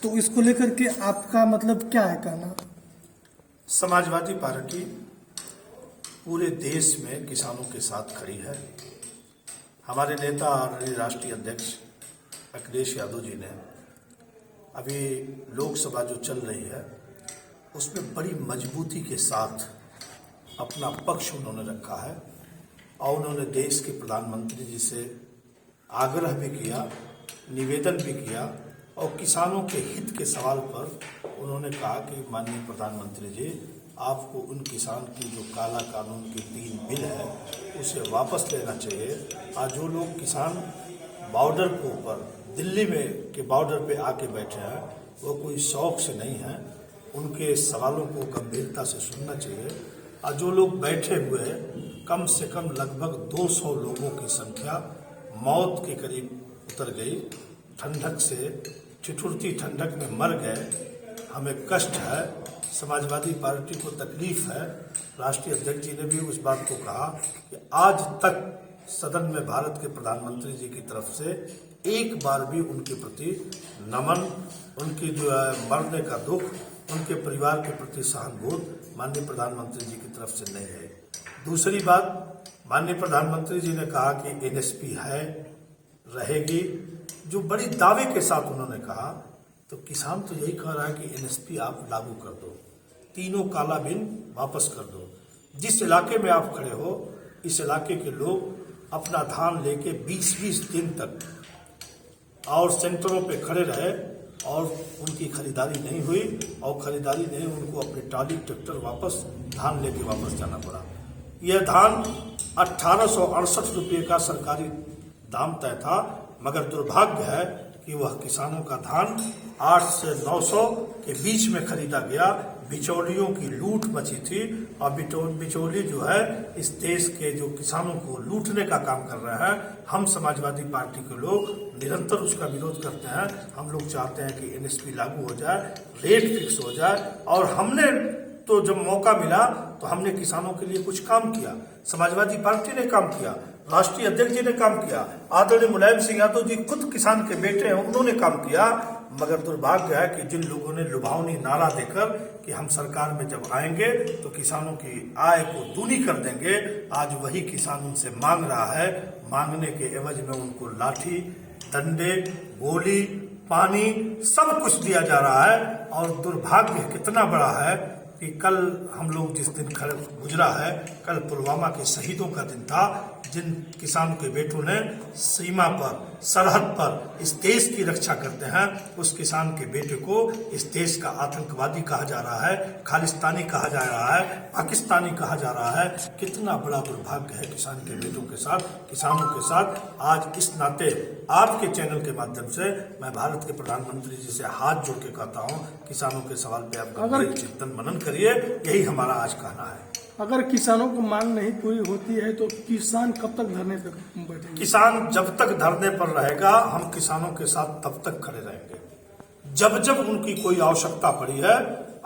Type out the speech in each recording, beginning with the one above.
तो इसको लेकर के आपका मतलब क्या है कहना? समाजवादी पार्टी पूरे देश में किसानों के साथ खड़ी है। हमारे नेता आदरणीय राष्ट्रीय अध्यक्ष अखिलेश यादव जी ने अभी लोकसभा जो चल रही है उसमें बड़ी मजबूती के साथ अपना पक्ष उन्होंने रखा है और उन्होंने देश के प्रधानमंत्री जी से आग्रह भी किया, निवेदन भी किया और किसानों के हित के सवाल पर उन्होंने कहा कि माननीय प्रधानमंत्री जी, आपको उन किसान की जो काला कानून की 3 बिल है उसे वापस लेना चाहिए। आज जो लोग किसान बॉर्डर के ऊपर दिल्ली में के बॉर्डर पे आके बैठे हैं वो कोई शौक से नहीं है, उनके सवालों को गंभीरता से सुनना चाहिए। और जो लोग बैठे हुए कम से कम लगभग 200 लोगों की संख्या मौत के करीब उतर गई, ठंडक से ठिठुरती ठंडक में मर गए। हमें कष्ट है, समाजवादी पार्टी को तकलीफ है। राष्ट्रीय अध्यक्ष जी ने भी उस बात को कहा कि आज तक सदन में भारत के प्रधानमंत्री जी की तरफ से एक बार भी उनके प्रति नमन, उनकी जो है मरने का दुख, उनके परिवार के प्रति सहानुभूति माननीय प्रधानमंत्री जी की तरफ से नहीं है। दूसरी बात, माननीय प्रधानमंत्री जी ने कहा कि एनएसपी है, रहेगी, जो बड़ी दावे के साथ उन्होंने कहा। तो किसान तो यही कह रहा है कि एनएसपी आप लागू कर दो, तीनों काला बिल वापस कर दो। जिस इलाके में आप खड़े हो इस इलाके के लोग अपना धान लेके 20-20 दिन तक और सेंटरों पे खड़े रहे और उनकी खरीदारी नहीं हुई और खरीदारी नहीं, उनको अपने ट्राली ट्रैक्टर वापस धान लेके वापस जाना पड़ा। यह धान 1868 रुपये का सरकारी दाम तय था, मगर दुर्भाग्य है कि वह किसानों का धान 8 से 900 के बीच में खरीदा गया। बिचौलियों की लूट मची थी और बिचौली जो है इस देश के जो किसानों को लूटने का काम कर रहे हैं। हम समाजवादी पार्टी के लोग निरंतर उसका विरोध करते हैं। हम लोग चाहते हैं कि एनएसपी लागू हो जाए, रेट फिक्स हो जाए और हमने तो जब मौका मिला तो हमने किसानों के लिए कुछ काम किया। समाजवादी पार्टी ने काम किया, राष्ट्रीय अध्यक्ष जी ने काम किया, आदरणीय मुलायम सिंह यादव जी खुद किसान के बेटे हैं, उन्होंने काम किया। मगर दुर्भाग्य है कि जिन लोगों ने लुभावनी नारा देकर कि हम सरकार में जब आएंगे तो किसानों की आय को दूनी कर देंगे, आज वही किसान उनसे मांग रहा है। मांगने के एवज में उनको लाठी, डंडे, गोली, पानी सब कुछ दिया जा रहा है। और दुर्भाग्य कितना बड़ा है कि कल हम लोग जिस दिन गुजरा है, कल पुलवामा के शहीदों का दिन था, जिन किसानों के बेटों ने सीमा पर, सरहद पर इस देश की रक्षा करते हैं, उस किसान के बेटे को इस देश का आतंकवादी कहा जा रहा है, खालिस्तानी कहा जा रहा है, पाकिस्तानी कहा जा रहा है। कितना बड़ा दुर्भाग्य है किसान के बेटों के साथ, किसानों के साथ। आज इस नाते आपके चैनल के माध्यम से मैं भारत के प्रधानमंत्री जी से हाथ जोड़ के कहता हूँ, किसानों के सवाल पे आप गंभीर चिंतन मनन करिए, यही हमारा आज कहना है। अगर किसानों की मांग नहीं पूरी होती है तो किसान कब तक धरने पर बैठेंगे? किसान जब तक धरने पर रहेगा, हम किसानों के साथ तब तक खड़े रहेंगे। जब जब उनकी कोई आवश्यकता पड़ी है,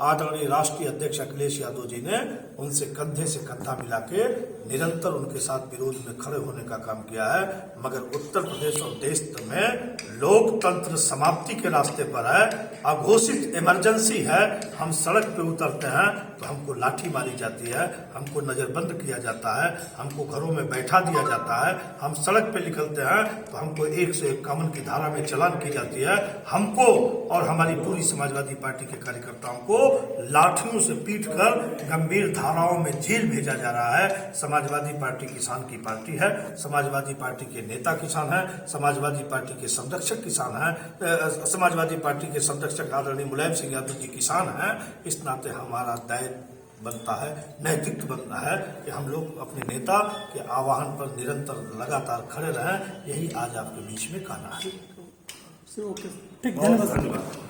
आदरणीय राष्ट्रीय अध्यक्ष अखिलेश यादव जी ने उनसे कंधे से कंधा मिला के निरंतर उनके साथ विरोध में खड़े होने का काम किया है। मगर उत्तर प्रदेश और देश में लोकतंत्र समाप्ति के रास्ते पर है, अघोषित इमरजेंसी है। हम सड़क पे उतरते हैं तो हमको लाठी मारी जाती है, हमको नजरबंद किया जाता है, हमको घरों में बैठा दिया जाता है। हम सड़क पे निकलते हैं तो हमको 151 की धारा में चालान की जाती है। हमको और हमारी पूरी समाजवादी पार्टी के कार्यकर्ताओं को लाठियों से पीटकर गंभीर धाराओं में जेल भेजा जा रहा है। समाजवादी पार्टी किसान की पार्टी है, समाजवादी पार्टी के नेता किसान है, समाजवादी पार्टी के संरक्षक किसान है, समाजवादी पार्टी के संरक्षक आदरणीय मुलायम सिंह यादव जी किसान है। इस नाते हमारा दायित्व बनता है, नैतिक बनता है कि हम लोग अपने नेता के आह्वान पर निरंतर लगातार खड़े रहें। यही आज आपके बीच में कहना है। ओके, ठीक, धन्यवाद।